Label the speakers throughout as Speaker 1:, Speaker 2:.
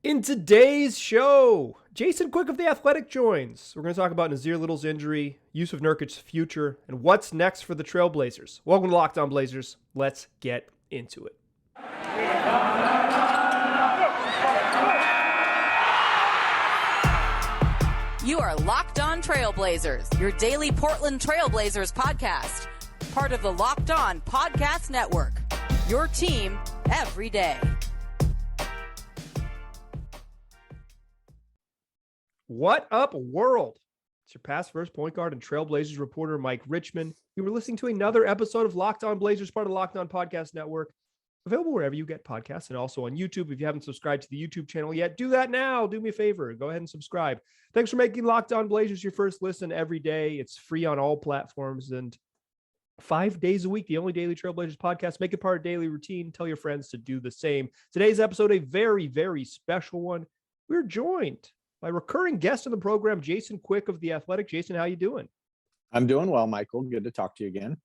Speaker 1: In today's show, Jason Quick of The Athletic joins. We're going to talk about Nassir Little's injury, Jusuf Nurkic's future, and what's next for the Trailblazers. Welcome to Locked On Blazers. Let's get into it.
Speaker 2: You are Locked On Trailblazers, your daily Portland Trailblazers podcast. Part of the Locked On Podcast Network, your team every day.
Speaker 1: What up, world? It's your past first point guard and Trailblazers reporter, Mike Richmond. You were listening to another episode of Locked On Blazers, part of the Locked On Podcast Network. Available wherever you get podcasts and also on YouTube. If you haven't subscribed to the YouTube channel yet, do that now. Do me a favor. Go ahead and subscribe. Thanks for making Locked On Blazers your first listen every day. It's free on all platforms and 5 days a week, the only daily Trailblazers podcast. Make it part of daily routine. Tell your friends to do the same. Today's episode, a very, very special one. We're joined by recurring guest on the program, Jason Quick of The Athletic. Jason, how you doing?
Speaker 3: I'm doing well, Michael. Good to talk to you again.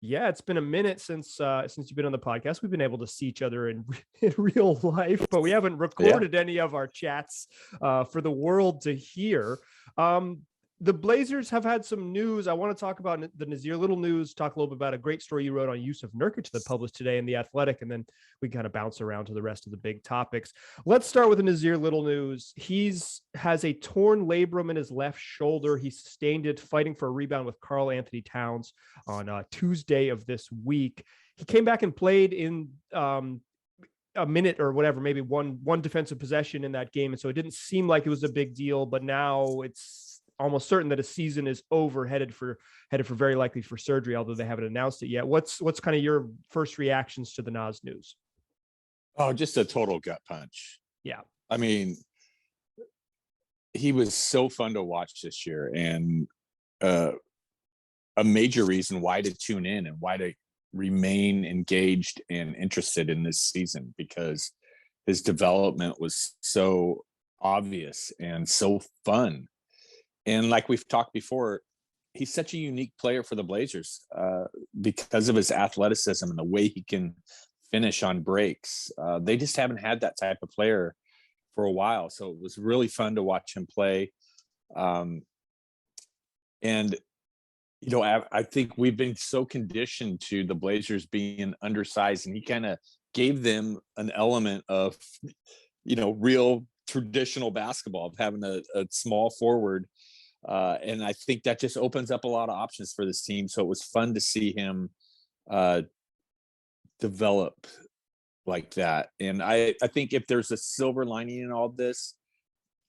Speaker 1: Yeah, it's been a minute since you've been on the podcast. We've been able to see each other in real life, but we haven't recorded any of our chats for the world to hear. The Blazers have had some news. I want to talk about the Nassir Little news, talk a little bit about a great story you wrote on Jusuf Nurkic that published today in The Athletic, and then we kind of bounce around to the rest of the big topics. Let's start with the Nassir Little news. Has a torn labrum in his left shoulder. He sustained it fighting for a rebound with Karl-Anthony Towns on Tuesday of this week. He came back and played in a minute or whatever, maybe one defensive possession in that game, and so it didn't seem like it was a big deal, but now it's almost certain that a season is over, headed for very likely for surgery, although they haven't announced it yet. What's kind of your first reactions to the Nas news?
Speaker 3: Oh, just a total gut punch.
Speaker 1: Yeah.
Speaker 3: I mean, he was so fun to watch this year, and a major reason why to tune in and why to remain engaged and interested in this season, because his development was so obvious and so fun. And like we've talked before, he's such a unique player for the Blazers because of his athleticism and the way he can finish on breaks. They just haven't had that type of player for a while. So it was really fun to watch him play. And, you know, I think we've been so conditioned to the Blazers being undersized, and he kind of gave them an element of, you know, real traditional basketball, of having a small forward. And I think that just opens up a lot of options for this team. So it was fun to see him develop like that. And I think if there's a silver lining in all this,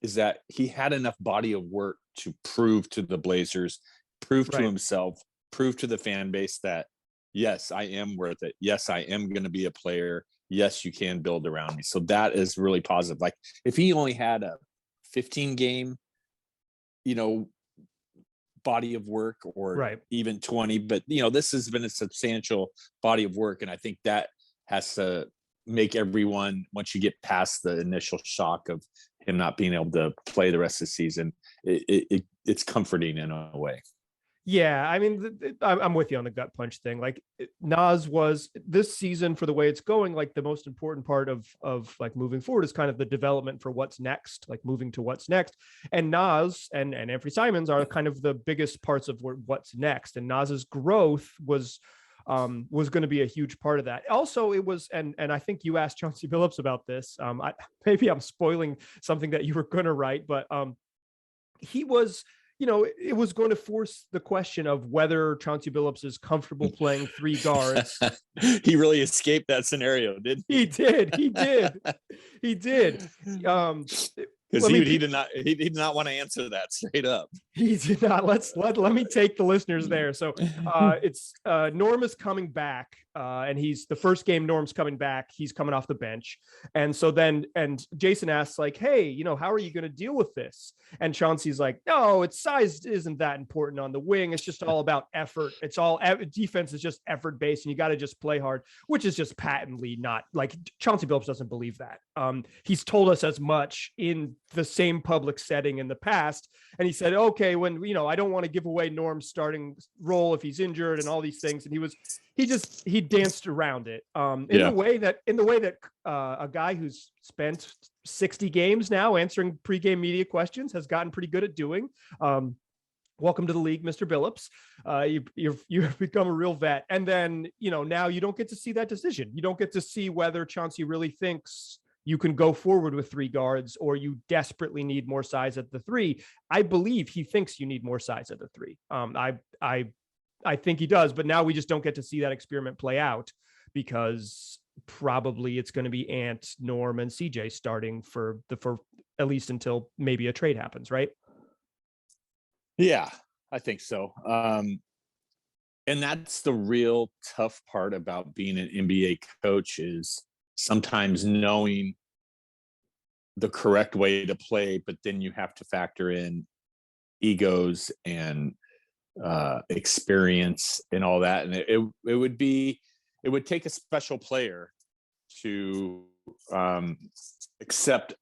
Speaker 3: is that he had enough body of work to prove to the Blazers, prove to himself, prove to the fan base that, yes, I am worth it. Yes, I am going to be a player. Yes, you can build around me. So that is really positive. Like if he only had a 15 game, you know, body of work, or even 20, but you know, this has been a substantial body of work. And I think that has to make everyone, once you get past the initial shock of him not being able to play the rest of the season, it's comforting in a way.
Speaker 1: Yeah, I mean, I'm with you on the gut punch thing. Like Nas was this season, for the way it's going, like the most important part of like moving forward is kind of the development for what's next, like moving to what's next. And Nas and Anfernee Simons are kind of the biggest parts of what's next. And Nas's growth was going to be a huge part of that. Also, it was, and I think you asked Chauncey Billups about this. Maybe I'm spoiling something that you were going to write, but he was, you know, it was going to force the question of whether Chauncey Billups is comfortable playing three guards.
Speaker 3: He really escaped that scenario, didn't he?
Speaker 1: He did.
Speaker 3: Because he did not want to answer that straight up.
Speaker 1: He did not. Let me take the listeners there. So it's Norm is coming back, and he's the first game. Norm's coming back. He's coming off the bench, and so and Jason asks like, "Hey, you know, how are you going to deal with this?" And Chauncey's like, "No, it's size isn't that important on the wing. It's just all about effort. It's all defense is just effort based, and you got to just play hard," which is just patently not like Chauncey Billups doesn't believe that. He's told us as much in the same public setting in the past, and he said, "Okay, okay, when, I don't want to give away Norm's starting role if he's injured and all these things. And he danced around it in the way that a guy who's spent 60 games now answering pregame media questions has gotten pretty good at doing. Welcome to the league, Mr. Billups. You've become a real vet. And then, now you don't get to see that decision. You don't get to see whether Chauncey really thinks you can go forward with 3 guards or you desperately need more size at the 3. I believe he thinks you need more size at the 3. I think he does, but now we just don't get to see that experiment play out because probably it's going to be Ant, Norm, and CJ starting for at least until maybe a trade happens, right?
Speaker 3: Yeah, I think so. And that's the real tough part about being an NBA coach is sometimes knowing the correct way to play, but then you have to factor in egos and experience and all that. And it would take a special player to accept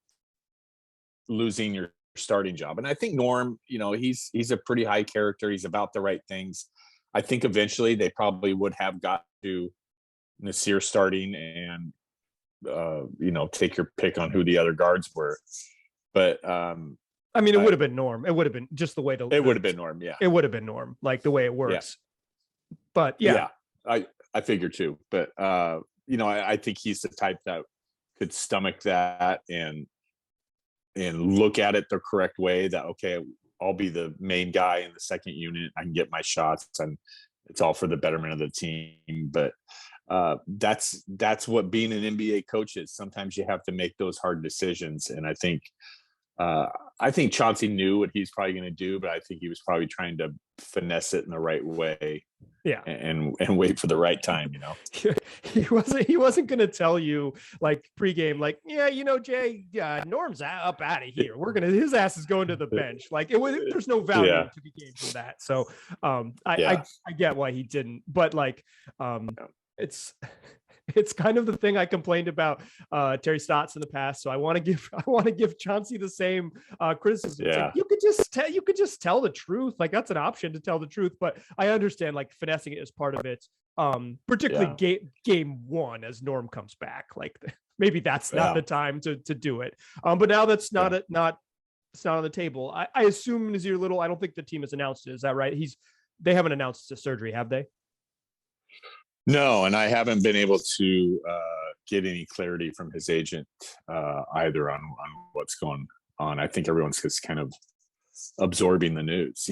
Speaker 3: losing your starting job. And I think Norm, he's a pretty high character. He's about the right things. I think eventually they probably would have got to Nasir starting and take your pick on who the other guards were. But
Speaker 1: it would have been Norm. It would have been just the way
Speaker 3: it would have been Norm. Yeah,
Speaker 1: it would have been Norm, like the way it works. Yeah. But
Speaker 3: I figure too. But I think he's the type that could stomach that and look at it the correct way. That okay, I'll be the main guy in the second unit. I can get my shots, and it's all for the betterment of the team. But that's what being an NBA coach is. Sometimes you have to make those hard decisions, and I think Chauncey knew what he's probably going to do, but I think he was probably trying to finesse it in the right way.
Speaker 1: Yeah.
Speaker 3: And wait for the right time,
Speaker 1: He wasn't going to tell you like pregame, like, Jay, Norm's up out of here. His ass is going to the bench. Like there's no value to be gained from that. So I get why he didn't, but like, it's kind of the thing I complained about Terry Stotts in the past. So I want to give Chauncey the same criticism.
Speaker 3: Yeah.
Speaker 1: Like, you could just tell the truth. Like that's an option to tell the truth, but I understand like finessing it is part of it. Particularly game 1 as Norm comes back. Like maybe that's not the time to do it. But now that's not it's not on the table. I assume Nasir Little. I don't think the team has announced it. Is that right? They haven't announced the surgery, have they?
Speaker 3: No, and I haven't been able to get any clarity from his agent either on what's going on. I think everyone's just kind of absorbing the news.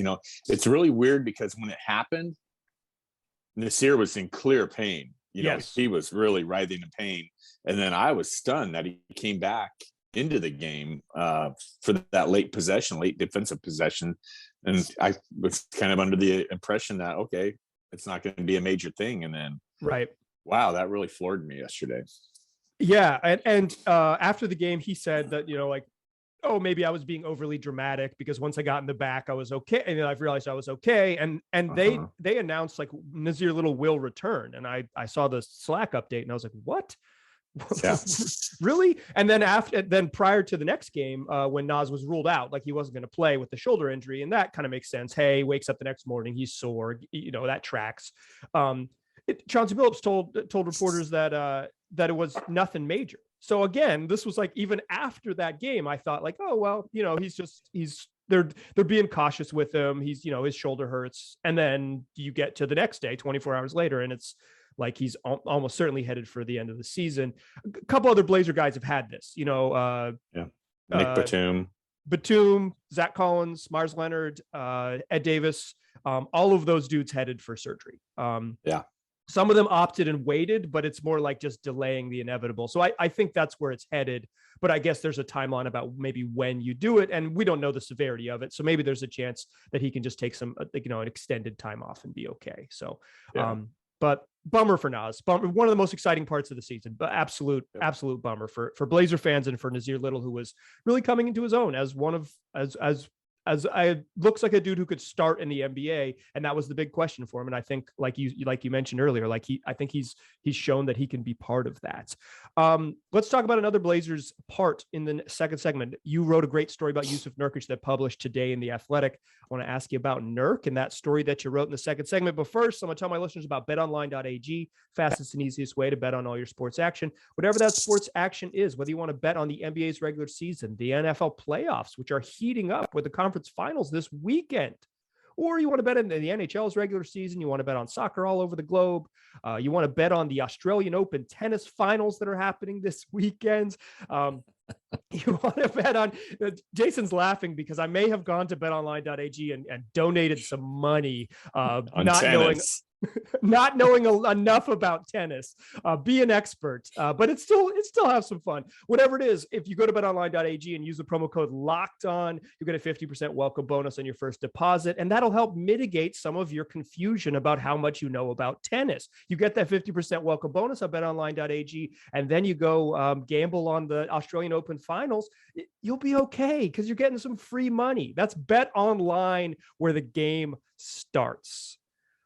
Speaker 3: It's really weird because when it happened, Nasir was in clear pain. He was really writhing in pain. And then I was stunned that he came back into the game for that late defensive possession. And I was kind of under the impression that, okay, it's not going to be a major thing. And then,
Speaker 1: right.
Speaker 3: Wow, that really floored me yesterday.
Speaker 1: Yeah. And after the game, he said that, oh, maybe I was being overly dramatic because once I got in the back, I was okay. And then I've realized I was okay. And they announced like Nasir Little will return. And I saw the Slack update and I was like, what? Yeah. Really? And then prior to the next game, when Nas was ruled out, like he wasn't going to play with the shoulder injury, and that kind of makes sense. Hey, wakes up the next morning, he's sore, that tracks. Chauncey Billups told reporters that it was nothing major. So again, this was like even after that game, I thought like, oh well, they're being cautious with him. He's his shoulder hurts, and then you get to the next day, 24 hours later, and it's like he's almost certainly headed for the end of the season. A couple other Blazer guys have had this,
Speaker 3: Nick
Speaker 1: Batum, Zach Collins, Mars Leonard, Ed Davis, all of those dudes headed for surgery. Some of them opted and waited, but it's more like just delaying the inevitable. So I think that's where it's headed. But I guess there's a timeline about maybe when you do it, and we don't know the severity of it. So maybe there's a chance that he can just take some, an extended time off and be okay. So, but bummer for Nas. One of the most exciting parts of the season, but absolute bummer for Blazer fans and for Nasir Little, who was really coming into his own as one of as looks like a dude who could start in the NBA, and that was the big question for him. And I think, like you mentioned earlier, I think he's shown that he can be part of that. Let's talk about another Blazers part in the second segment. You wrote a great story about Jusuf Nurkic that published today in The Athletic. I want to ask you about Nurk and that story that you wrote in the second segment. But first, I'm going to tell my listeners about betonline.ag, fastest and easiest way to bet on all your sports action. Whatever that sports action is, whether you want to bet on the NBA's regular season, the NFL playoffs, which are heating up with the conference finals this weekend, or you want to bet in the NHL's regular season, you want to bet on soccer all over the globe, you want to bet on the Australian Open tennis finals that are happening this weekend. You want to bet on, Jason's laughing because I may have gone to betonline.ag and donated some money, not knowing enough about tennis. Be an expert, but it still have some fun. Whatever it is, if you go to betonline.ag and use the promo code Locked On, you get a 50% welcome bonus on your first deposit, and that'll help mitigate some of your confusion about how much you know about tennis. You get that 50% welcome bonus on betonline.ag, and then you go gamble on the Australian Open finals. You'll be okay because you're getting some free money. That's Bet Online, where the game starts.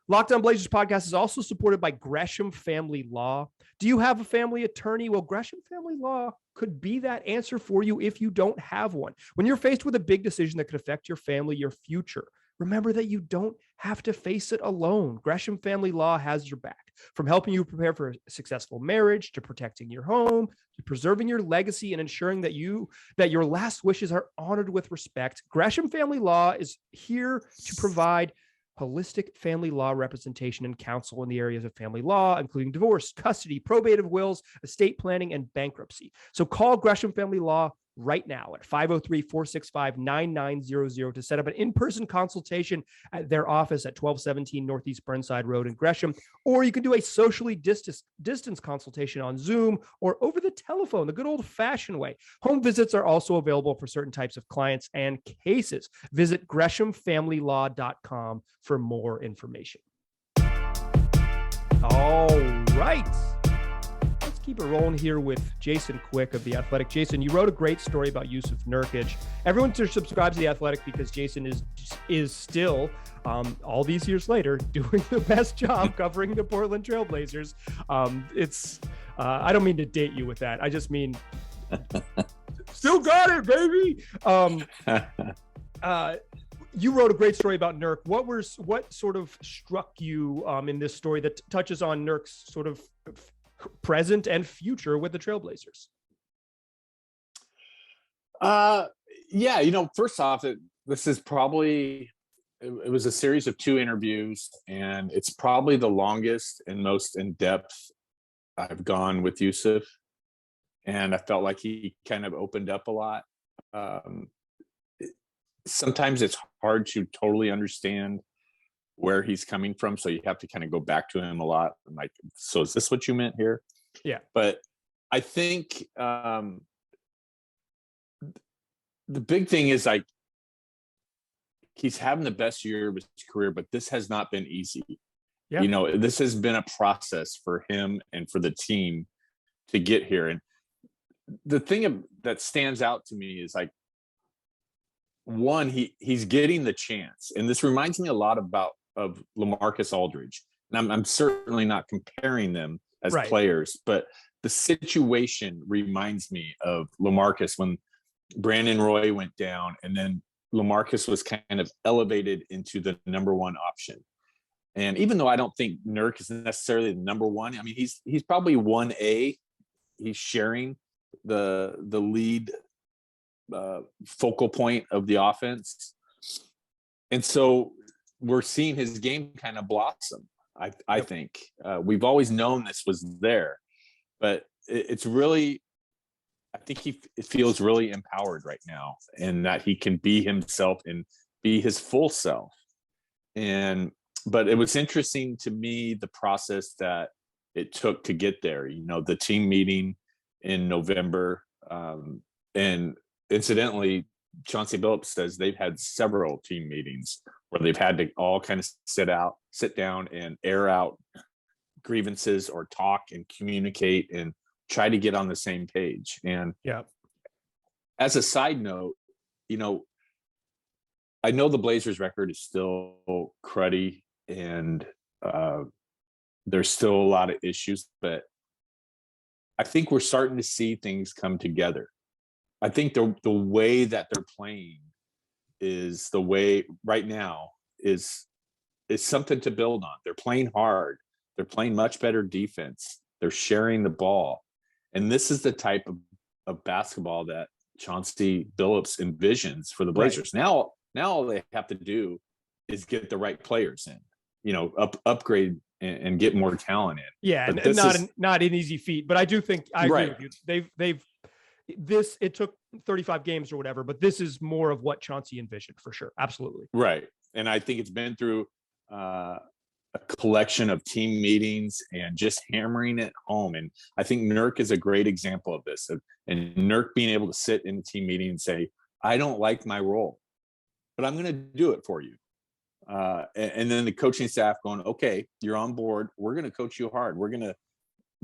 Speaker 1: Locked On Blazers podcast is also supported by Gresham Family Law. Do you have a family attorney? Well, Gresham Family Law could be that answer for you if you don't have one. When you're faced with a big decision that could affect your family, your future, remember that you don't have to face it alone. Gresham Family Law has your back. From helping you prepare for a successful marriage, to protecting your home, to preserving your legacy and ensuring that your last wishes are honored with respect, Gresham Family Law is here to provide holistic family law representation and counsel in the areas of family law, including divorce, custody, probate of wills, estate planning, and bankruptcy. So call Gresham Family Law right now at 503-465-9900 to set up an in-person consultation at their office at 1217 Northeast Burnside Road in Gresham, or you can do a socially distance consultation on Zoom or over the telephone, the good old-fashioned way. Home visits are also available for certain types of clients and cases. Visit GreshamFamilyLaw.com for more information. All right. Let's keep it rolling here with Jason Quick of The Athletic. Jason, you wrote a great story about Jusuf Nurkic. Everyone subscribes to The Athletic because Jason is still, all these years later, doing the best job covering the Portland Trailblazers. I don't mean to date you with that. I just mean, still got it, baby. You wrote a great story about Nurk. What sort of struck you in this story that touches on Nurk's sort of present and future with the Trailblazers?
Speaker 3: First off, this is probably, it was a series of 2 interviews, and it's probably the longest and most in-depth I've gone with Jusuf. And I felt like he kind of opened up a lot. Sometimes it's hard to totally understand where he's coming from, so you have to kind of go back to him a lot. I'm like, so is this what you meant here?
Speaker 1: Yeah.
Speaker 3: But I think the big thing is, like, he's having the best year of his career, but this has not been easy. Yeah. This has been a process for him and for the team to get here. And the thing that stands out to me is, like, one, he's getting the chance. And this reminds me a lot of LaMarcus Aldridge. And I'm certainly not comparing them as players, but the situation reminds me of LaMarcus when Brandon Roy went down, and then LaMarcus was kind of elevated into the number 1 option. And even though I don't think Nurk is necessarily the number 1, I mean, he's probably 1A. He's sharing the lead focal point of the offense. And so we're seeing his game kind of blossom. I think we've always known this was there, but it's really, I think it feels really empowered right now, and that he can be himself and be his full self. But it was interesting to me, the process that it took to get there. The team meeting in November, and incidentally, Chauncey Billups says they've had several team meetings where they've had to all kind of sit down and air out grievances or talk and communicate and try to get on the same page. And as a side note, I know the Blazers record is still cruddy, and there's still a lot of issues, but I think we're starting to see things come together. I think the way that they're playing is the way right now is something to build on. They're playing hard. They're playing much better defense. They're sharing the ball. And this is the type of basketball that Chauncey Billups envisions for the Blazers. Right. Now all they have to do is get the right players in, upgrade and get more talent in.
Speaker 1: Yeah, but and not an easy feat. But I do think I agree with you. It took 35 games or whatever, but this is more of what Chauncey envisioned for sure. Absolutely. Right.
Speaker 3: And I think it's been through a collection of team meetings and just hammering it home. And I think Nurk is a great example of this. And Nurk being able to sit in the team meeting and say, I don't like my role, but I'm going to do it for you. And then the coaching staff going, okay, you're on board. We're going to coach you hard. We're going to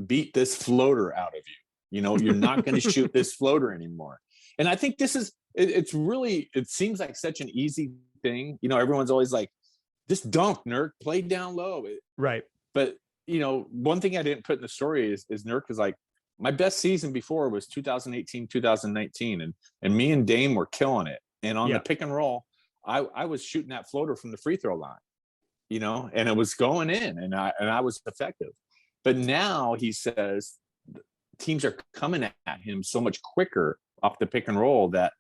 Speaker 3: beat this floater out of you. You're not going to shoot this floater anymore. And I think this is, it seems like such an easy thing. Everyone's always like, just dunk, Nurk, play down low.
Speaker 1: Right.
Speaker 3: But, one thing I didn't put in the story is Nurk is like, my best season before was 2018, 2019. And me and Dame were killing it. And on the pick and roll, I was shooting that floater from the free throw line, and it was going in, and I was effective. But now he says teams are coming at him so much quicker off the pick and roll that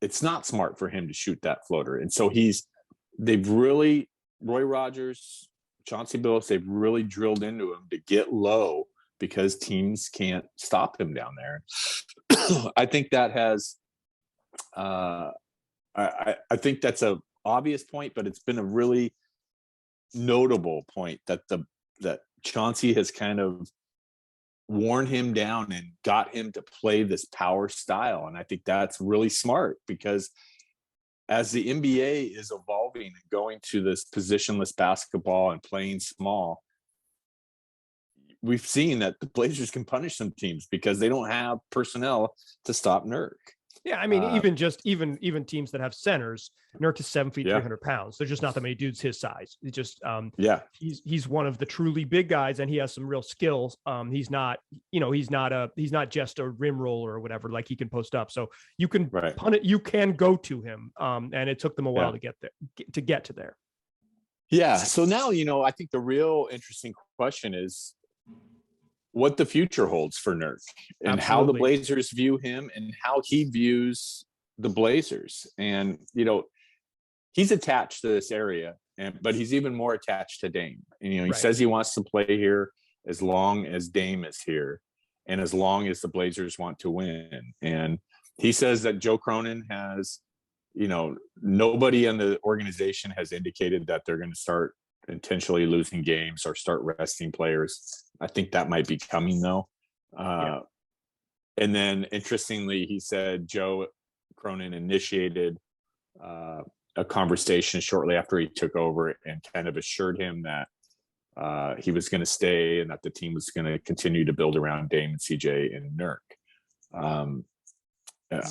Speaker 3: it's not smart for him to shoot that floater. And so Roy Rogers, Chauncey Billups, they've really drilled into him to get low because teams can't stop him down there. I think that has I think that's a obvious point, but it's been a really notable point that Chauncey has kind of worn him down and got him to play this power style. And I think that's really smart because as the NBA is evolving and going to this positionless basketball and playing small, we've seen that the Blazers can punish some teams because they don't have personnel to stop Nurk.
Speaker 1: Yeah, I mean, even teams that have centers, Nurk is 7 feet, 300 pounds. There's just not that many dudes his size. It's just, he's one of the truly big guys, and he has some real skills. He's not just a rim roller or whatever. Like, he can post up, so you can punt it. You can go to him, and it took them a while to get to there.
Speaker 3: Yeah. So now, I think the real interesting question is what the future holds for Nurk and how the Blazers view him and how he views the Blazers. And, he's attached to this area, but he's even more attached to Dame. And, he says he wants to play here as long as Dame is here and as long as the Blazers want to win. And he says that Joe Cronin has, nobody in the organization has indicated that they're going to start intentionally losing games or start resting players. I think that might be coming though. And then interestingly, he said Joe Cronin initiated a conversation shortly after he took over and kind of assured him that he was going to stay and that the team was going to continue to build around Dame and CJ and Nurk.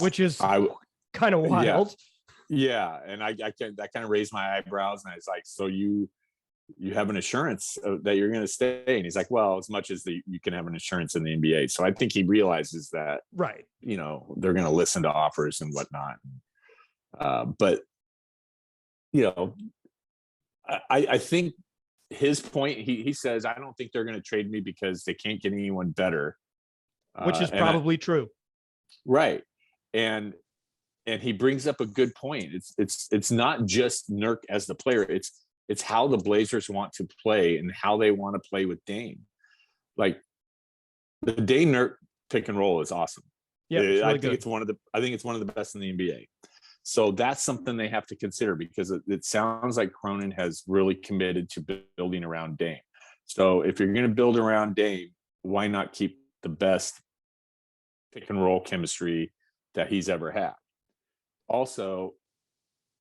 Speaker 1: Which is kind of wild.
Speaker 3: Yeah. And that kind of raised my eyebrows, and I was like, so you have an assurance that you're going to stay? And he's like, well, as much as you can have an assurance in the NBA. So I think he realizes that, they're going to listen to offers and whatnot. But, I think his point, he says, I don't think they're going to trade me because they can't get anyone better.
Speaker 1: Which is probably true.
Speaker 3: Right. And he brings up a good point. It's not just Nurk as the player. It's how the Blazers want to play and how they want to play with Dame. Like, the Dame Nurk pick and roll is awesome.
Speaker 1: Yeah, it's really
Speaker 3: I think
Speaker 1: good.
Speaker 3: it's one of the best in the NBA. So that's something they have to consider because it sounds like Cronin has really committed to building around Dame. So if you're going to build around Dame, why not keep the best pick and roll chemistry that he's ever had? Also,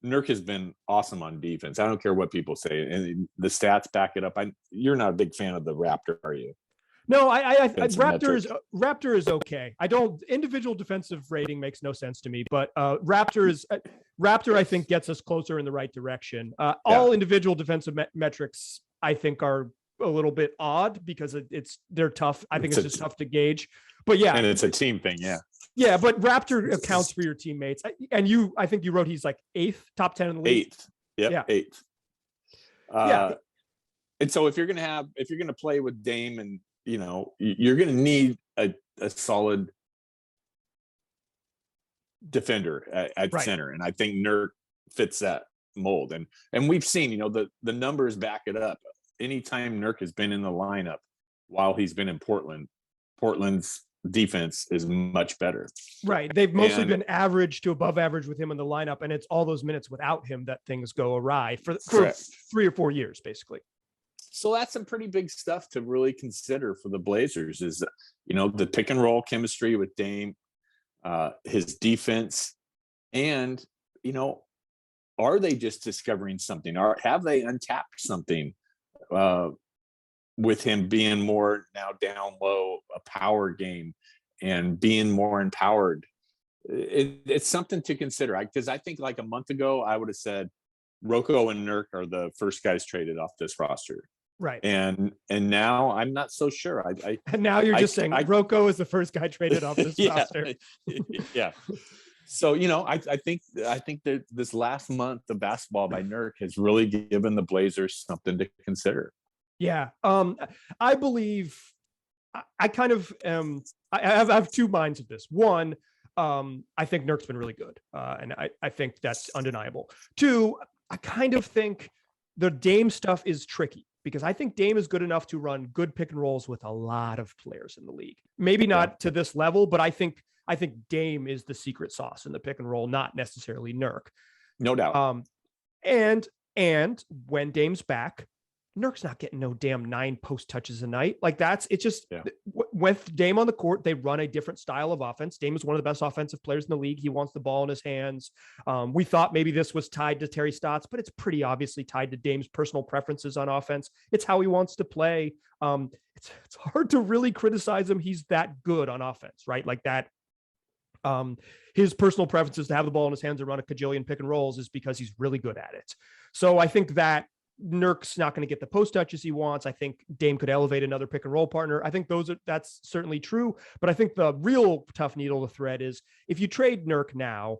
Speaker 3: Nurk has been awesome on defense. I don't care what people say, and the stats back it up. You're not a big fan of the Raptor, are you?
Speaker 1: No, Raptor is okay. Individual defensive rating makes no sense to me, but Raptor Raptor, I think, gets us closer in the right direction. All individual defensive metrics, I think, are a little bit odd because they're tough. I think it's just tough to gauge. But yeah,
Speaker 3: and it's a team thing.
Speaker 1: Yeah, but Raptor accounts for your teammates. And I think you wrote he's like 8th, top 10 in the league.
Speaker 3: 8th. Yep, yeah. 8th. And so if you're gonna play with Dame, and you're gonna need a solid defender at center, and I think Nurk fits that mold. And we've seen, the numbers back it up. Anytime Nurk has been in the lineup while he's been in Portland's defense is much better.
Speaker 1: Right. They've mostly been average to above average with him in the lineup, and it's all those minutes without him that things go awry for 3 or 4 years, basically.
Speaker 3: So that's some pretty big stuff to really consider for the Blazers is, the pick and roll chemistry with Dame, his defense, and, are they just discovering something? Or have they untapped something with him being more now down low, a power game, and being more empowered? It's something to consider. Because I think like a month ago, I would have said Rocco and Nurk are the first guys traded off this roster.
Speaker 1: Right.
Speaker 3: And now I'm not so sure.
Speaker 1: And now you're just saying Rocco is the first guy traded off this roster.
Speaker 3: Yeah. So, I think that this last month of basketball by Nurk has really given the Blazers something to consider.
Speaker 1: Yeah. I believe I kind of I have two minds of this. One, I think Nurk's been really good. And I think that's undeniable. Two, I kind of think the Dame stuff is tricky because I think Dame is good enough to run good pick and rolls with a lot of players in the league. Maybe not to this level, but I think Dame is the secret sauce in the pick and roll, not necessarily Nurk.
Speaker 3: No doubt.
Speaker 1: And when Dame's back, Nurk's not getting no damn 9 post touches a night. Like with Dame on the court, they run a different style of offense. Dame is one of the best offensive players in the league. He wants the ball in his hands. We thought maybe this was tied to Terry Stotts, but it's pretty obviously tied to Dame's personal preferences on offense. It's how he wants to play. It's hard to really criticize him. He's that good on offense, right? Like that. His personal preferences to have the ball in his hands and run a cajillion pick and rolls is because he's really good at it. So I think that Nurk's not going to get the post touches he wants. I think Dame could elevate another pick and roll partner. I think that's certainly true. But I think the real tough needle to thread is if you trade Nurk now,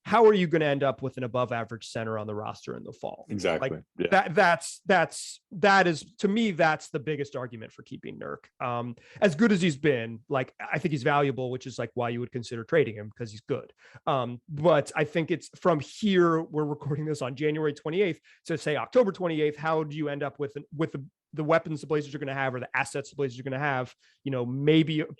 Speaker 1: how are you going to end up with an above average center on the roster in the fall?
Speaker 3: Exactly.
Speaker 1: Like that is to me, that's the biggest argument for keeping Nurk. As good as he's been, like, I think he's valuable, which is like why you would consider trading him because he's good. But I think it's from here, we're recording this on January 28th to say October 28th. How do you end up with the weapons the Blazers are going to have, or the assets the Blazers are going to have,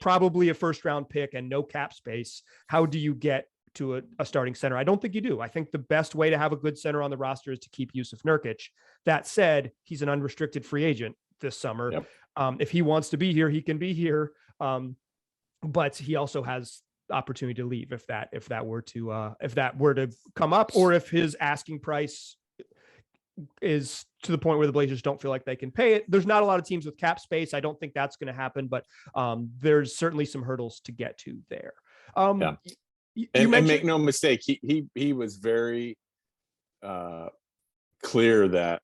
Speaker 1: probably a first round pick and no cap space. How do you get to a starting center? I don't think you do. I think the best way to have a good center on the roster is to keep Jusuf Nurkic. That said, he's an unrestricted free agent this summer.
Speaker 3: Yep.
Speaker 1: If he wants to be here, he can be here. But he also has opportunity to leave if that were to come up, or if his asking price is to the point where the Blazers don't feel like they can pay it. There's not a lot of teams with cap space. I don't think that's going to happen, but there's certainly some hurdles to get to there. And
Speaker 3: make no mistake, he was very clear that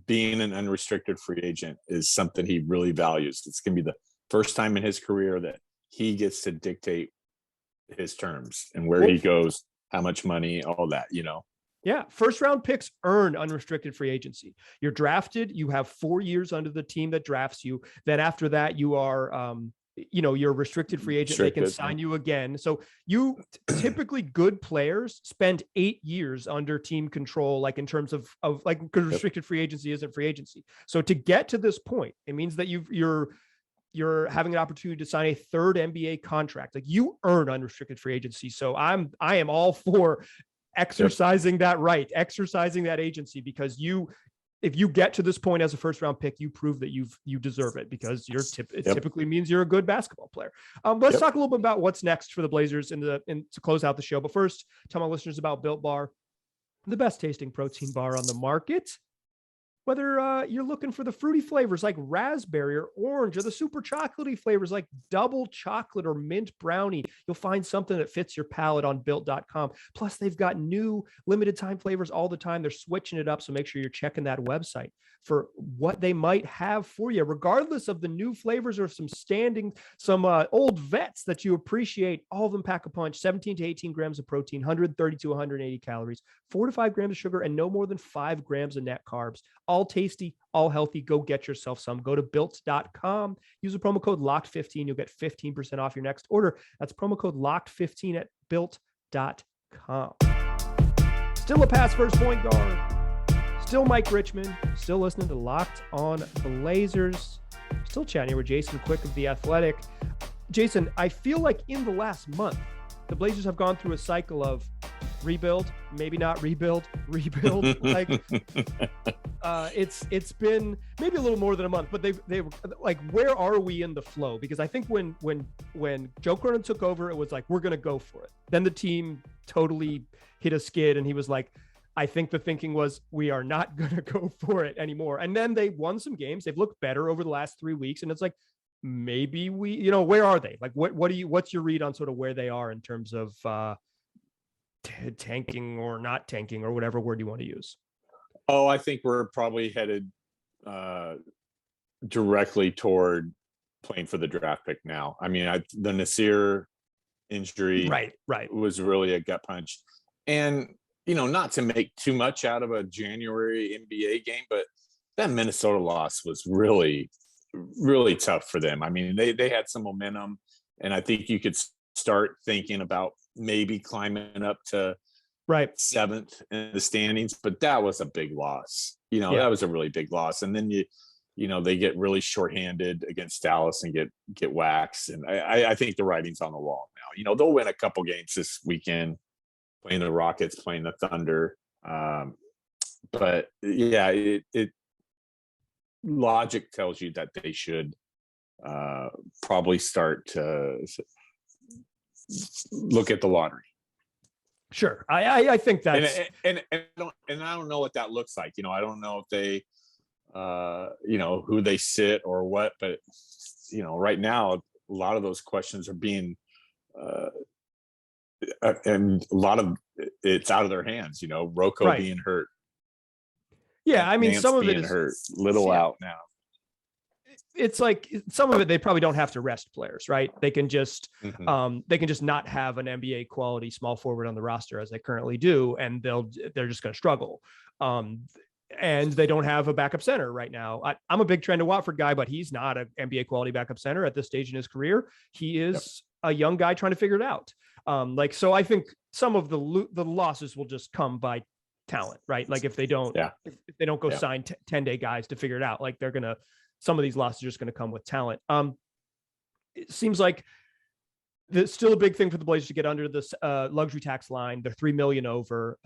Speaker 3: being an unrestricted free agent is something he really values. It's going to be the first time in his career that he gets to dictate his terms and where he goes, how much money, all that,
Speaker 1: Yeah. First round picks earn unrestricted free agency. You're drafted. You have 4 years under the team that drafts you. Then after that, you are, you're a restricted free agent. They can sign you again. So you typically good players spend 8 years under team control, like in terms of like, because restricted free agency isn't free agency. So to get to this point, it means that you're having an opportunity to sign a third NBA contract. Like you earn unrestricted free agency. So I am all for exercising that right, exercising that agency, because if you get to this point as a first round pick, you prove that you deserve it, because it typically means you're a good basketball player. Let's talk a little bit about what's next for the Blazers to close out the show. But first, tell my listeners about Built Bar, the best tasting protein bar on the market. Whether you're looking for the fruity flavors like raspberry or orange, or the super chocolatey flavors like double chocolate or mint brownie, you'll find something that fits your palate on built.com. Plus, they've got new limited time flavors all the time. They're switching it up. So make sure you're checking that website for what they might have for you, regardless of the new flavors or some old vets that you appreciate. All of them pack a punch: 17 to 18 grams of protein, 130 to 180 calories, 4 to 5 grams of sugar, and no more than 5 grams of net carbs. All tasty, all healthy. Go get yourself some. Go to built.com. Use the promo code LOCKED15. You'll get 15% off your next order. That's promo code LOCKED15 at built.com. Still a pass first point guard. Still Mike Richmond. Still listening to Locked On Blazers. Still chatting here with Jason Quick of The Athletic. Jason, I feel like in the last month, the Blazers have gone through a cycle of rebuild, maybe not rebuild. Like it's been maybe a little more than a month, but they like, where are we in the flow? Because I think when Joe Cronin took over, it was like, we're going to go for it. Then the team totally hit a skid, and he was like, I think the thinking was, we are not going to go for it anymore. And then they won some games. They've looked better over the last 3 weeks. And it's like, maybe where are they? Like, what's your read on sort of where they are in terms of tanking or not tanking, or whatever word you want to use?
Speaker 3: Oh, I think we're probably headed directly toward playing for the draft pick now. I mean, the Nasir injury
Speaker 1: right
Speaker 3: was really a gut punch. And, not to make too much out of a January NBA game, but that Minnesota loss was really, really tough for them. I mean, they had some momentum, and I think you could start thinking about maybe climbing up to seventh in the standings, but that was a big loss. That was a really big loss. And then they get really shorthanded against Dallas and get waxed. And I think the writing's on the wall now. They'll win a couple games this weekend, playing the Rockets, playing the Thunder. But yeah, it logic tells you that they should probably start to look at the lottery.
Speaker 1: Sure. I think that's
Speaker 3: and I don't know what that looks like. I don't know if they who they sit or what, but right now a lot of those questions are being and a lot of it's out of their hands. Rocco being hurt.
Speaker 1: Yeah, I mean,
Speaker 3: Nance
Speaker 1: some of it
Speaker 3: being
Speaker 1: is
Speaker 3: hurt. Little out now.
Speaker 1: It's like some of it they probably don't have to rest players, right? They can just not have an NBA quality small forward on the roster as they currently do, and they're just going to struggle. And they don't have a backup center right now. I'm a big Trendon Watford guy, but he's not an NBA quality backup center at this stage in his career. He is a young guy trying to figure it out. So I think some of the losses will just come by talent, right? Like if they don't go sign 10-day guys to figure it out, like some of these losses are just going to come with talent. It seems like there's still a big thing for the Blazers to get under this luxury tax line. They're $3 million over.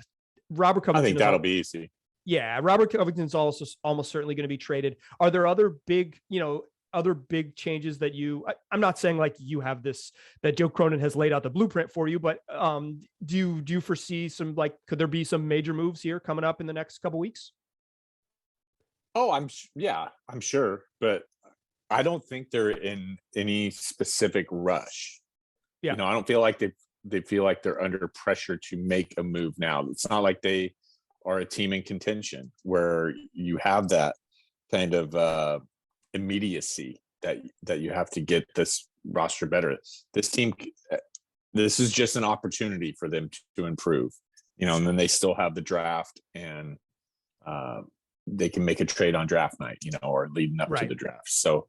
Speaker 1: Robert Covington,
Speaker 3: I think that'll be easy.
Speaker 1: Yeah, Robert Covington's also almost certainly going to be traded. Are there other big changes that I'm not saying like you have this, that Joe Cronin has laid out the blueprint for you, but do you foresee some, like, could there be some major moves here coming up in the next couple weeks?
Speaker 3: Oh, I'm sure, but I don't think they're in any specific rush. Yeah, I don't feel like they feel like they're under pressure to make a move now. It's not like they are a team in contention where you have that kind of immediacy that you have to get this roster better. This team, this is just an opportunity for them to improve, and then they still have the draft, and they can make a trade on draft night, or leading up to the draft. So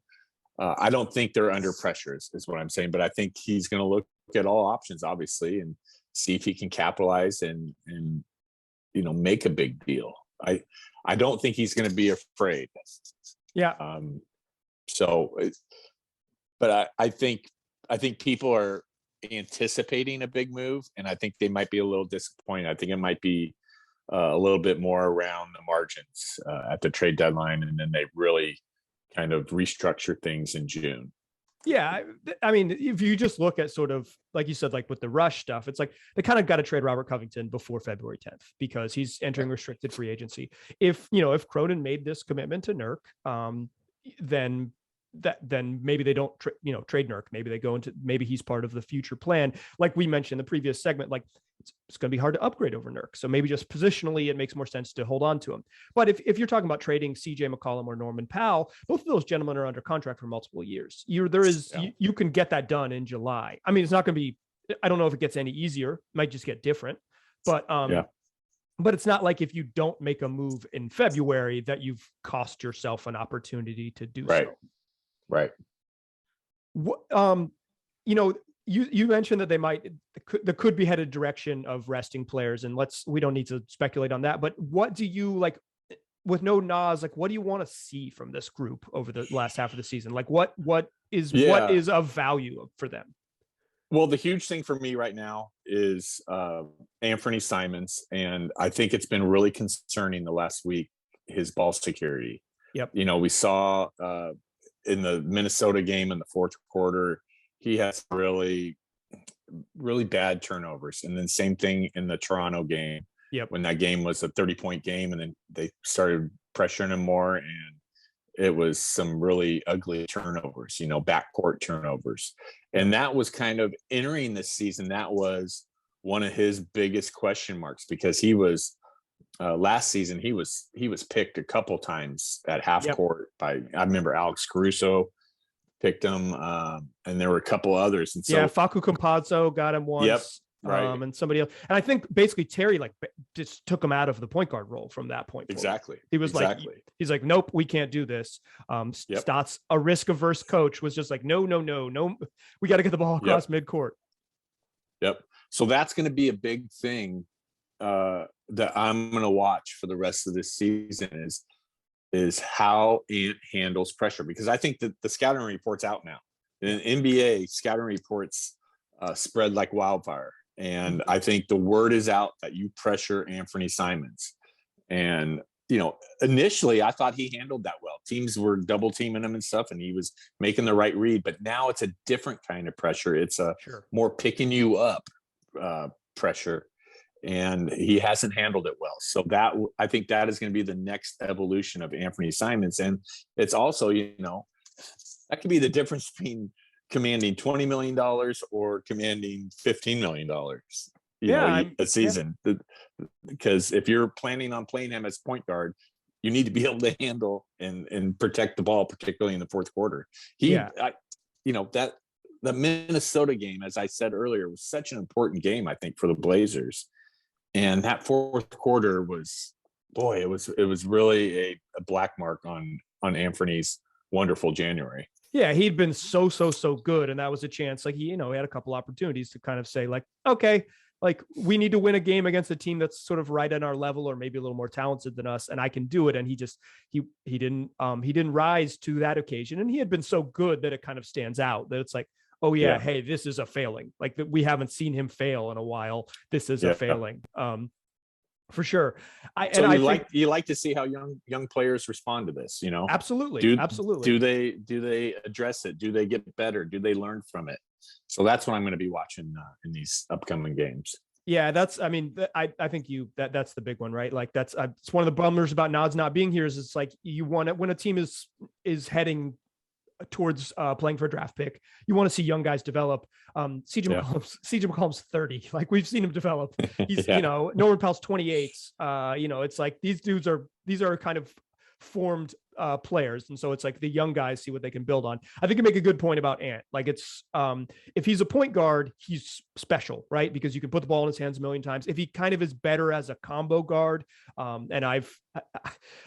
Speaker 3: I don't think they're under pressure is what I'm saying, but I think he's going to look at all options, obviously, and see if he can capitalize and make a big deal. I don't think he's going to be afraid. Yeah. But I think people are anticipating a big move, and I think they might be a little disappointed. I think it might be a little bit more around the margins at the trade deadline, and then they really kind of restructure things in June.
Speaker 1: Yeah, I mean, if you just look at sort of like you said, like with the rush stuff, it's like they kind of got to trade Robert Covington before February 10th because he's entering restricted free agency. If Cronin made this commitment to Nurk, then maybe they don't trade Nurk. Maybe he's part of the future plan. Like we mentioned in the previous segment, like it's going to be hard to upgrade over Nurk. So maybe just positionally, it makes more sense to hold on to him. But if you're talking about trading CJ McCollum or Norman Powell, both of those gentlemen are under contract for multiple years. You can get that done in July. I mean, it's not going to be, I don't know if it gets any easier. It might just get different, but it's not like if you don't make a move in February that you've cost yourself an opportunity to do so.
Speaker 3: Right.
Speaker 1: You mentioned that they could be headed direction of resting players, and we don't need to speculate on that. But what do you like with no Nas? Like, what do you want to see from this group over the last half of the season? Like, what is of value for them?
Speaker 3: Well, the huge thing for me right now is Anfernee Simons, and I think it's been really concerning the last week, his ball security.
Speaker 1: Yep.
Speaker 3: We saw in the Minnesota game in the fourth quarter, he has really, really bad turnovers. And then same thing in the Toronto game.
Speaker 1: Yep.
Speaker 3: When that game was a 30-point game, and then they started pressuring him more, and it was some really ugly turnovers, backcourt turnovers. And that was kind of entering this season. That was one of his biggest question marks, because he was last season, he was picked a couple times at half court by, I remember Alex Caruso picked him, and there were a couple others. And so
Speaker 1: Facu Campazzo got him once.
Speaker 3: Yep, right.
Speaker 1: And somebody else. And I think basically Terry just took him out of the point guard role from that point forward.
Speaker 3: Exactly.
Speaker 1: He was he's like, nope, we can't do this. Stott's a risk averse coach was just like, no, we got to get the ball across midcourt.
Speaker 3: Yep. So that's going to be a big thing that I'm going to watch for the rest of this season is how Ant handles pressure, because I think that the scouting report's out now. In NBA, scouting reports spread like wildfire. And I think the word is out that you pressure Anfernee Simons. And, initially I thought he handled that well. Teams were double teaming him and stuff, and he was making the right read. But now it's a different kind of pressure. It's a more picking you up pressure. And he hasn't handled it well. So I think that is going to be the next evolution of Anfernee Simons. And it's also, that could be the difference between commanding $20 million or commanding $15 million, a season. Because if you're planning on playing him as point guard, you need to be able to handle and protect the ball, particularly in the fourth quarter. The Minnesota game, as I said earlier, was such an important game, I think, for the Blazers. And that fourth quarter was really a black mark on Anfernee's wonderful January.
Speaker 1: Yeah, he'd been so good, and that was a chance. Like he had a couple opportunities to kind of say, like, okay, like we need to win a game against a team that's sort of right on our level, or maybe a little more talented than us, and I can do it. And he didn't rise to that occasion, and he had been so good that it kind of stands out. That it's like, oh yeah, hey, this is a failing. Like we haven't seen him fail in a while. This is a failing. For sure.
Speaker 3: You like to see how young players respond to this,
Speaker 1: Absolutely.
Speaker 3: Do they address it? Do they get better? Do they learn from it? So that's what I'm going to be watching in these upcoming games.
Speaker 1: Yeah, I think that's the big one, right? Like it's one of the bummers about Nods not being here is it's like you want it when a team is heading towards playing for a draft pick. You want to see young guys develop. CJ McCollum's 30. Like we've seen him develop. He's Norman Powell's 28. It's like these are kind of formed players, and so it's like the young guys see what they can build on. I think you make a good point about Ant. Like it's if he's a point guard, he's special, right? Because you can put the ball in his hands a million times. If he kind of is better as a combo guard, and I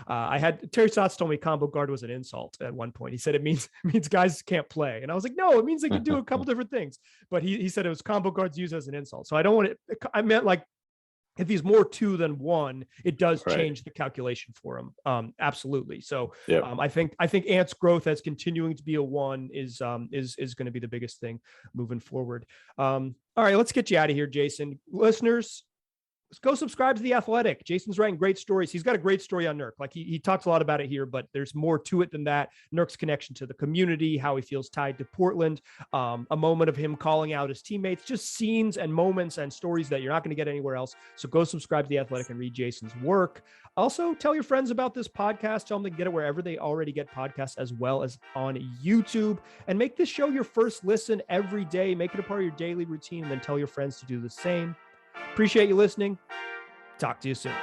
Speaker 1: had Terry Stotts told me combo guard was an insult at one point. He said it means guys can't play, and I was like, no, it means they can do a couple different things. But he said it was combo guards used as an insult. So I don't want it. I meant like, if he's more two than one, it does change the calculation for him. Absolutely. So I think Ant's growth as continuing to be a one is going to be the biggest thing moving forward. All right, let's get you out of here, Jason. Listeners, go subscribe to The Athletic. Jason's writing great stories. He's got a great story on Nurk. Like he talks a lot about it here, but there's more to it than that. Nurk's connection to the community, how he feels tied to Portland, a moment of him calling out his teammates, just scenes and moments and stories that you're not going to get anywhere else. So go subscribe to The Athletic and read Jason's work. Also, tell your friends about this podcast. Tell them to get it wherever they already get podcasts, as well as on YouTube. And make this show your first listen every day. Make it a part of your daily routine, and then tell your friends to do the same. Appreciate you listening. Talk to you soon.